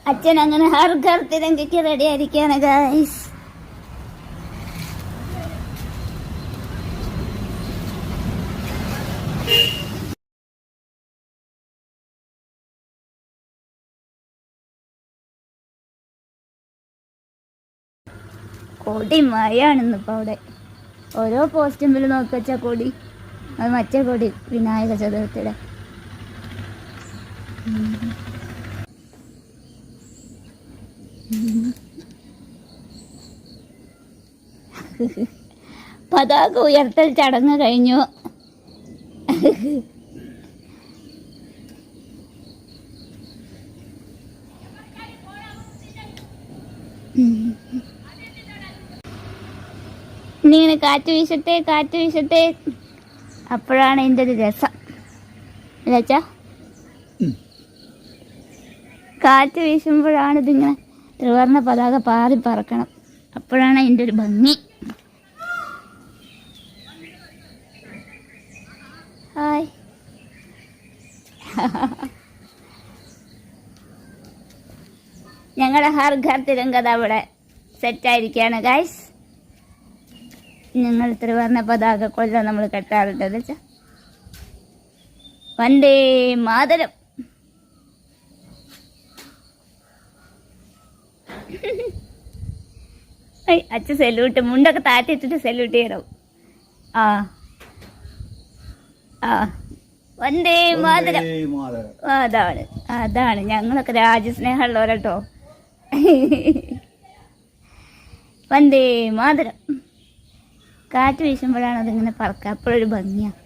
അച്ഛൻ അങ്ങനെ Har Ghar തിരങ്കയ്ക്ക് ready ആയിരിക്കാണ് guys. കൊടി മഴയാണെന്നിപ്പോൾ അവിടെ ഓരോ പോസ്റ്റുമ്പിൽ നോക്കിവെച്ച കൊടി. അത് മറ്റേ കൊടി വിനായക ചതുർത്ഥിയുടെ. പതാക ഉയർത്തൽ ചടങ്ങ് കഴിഞ്ഞു. ഇന്നിങ്ങനെ കാറ്റ് വീശട്ടെ കാറ്റ് വീശട്ടെ, അപ്പോഴാണ് എൻ്റെ ഒരു രസം അല്ലച്ചാ. കാറ്റ് വീശുമ്പോഴാണ് ഇതിങ്ങനെ ത്രിവർണ്ണ പതാക പാറി പറക്കണം, അപ്പോഴാണ് അതിൻ്റെ ഒരു ഭംഗി. ഹായ്. ഞങ്ങളുടെ ഹർ ഘർ തിരങ്കഥ അവിടെ സെറ്റായിരിക്കുകയാണ് ഗൈസ്. ഞങ്ങൾ ത്രിവർണ്ണ പതാക കൊല്ലം നമ്മൾ കെട്ടാറുണ്ട് വെച്ചാ. വന്ദേ മാതരം. അച്ഛൻ സെല്യൂട്ട്, മുണ്ടൊക്കെ താറ്റിട്ടിട്ട് സെല്യൂട്ട് ചെയ്യണം. ആ ആ വന്ദേ മാതരം. അതാണ് അതാണ് ഞങ്ങളൊക്കെ രാജ്യസ്നേഹമുള്ളവരട്ടോ. വന്ദേ മാതരം. കാറ്റ് വീശുമ്പോഴാണ് അതിങ്ങനെ പറക്കുക, അപ്പോഴൊരു ഭംഗിയാണ്.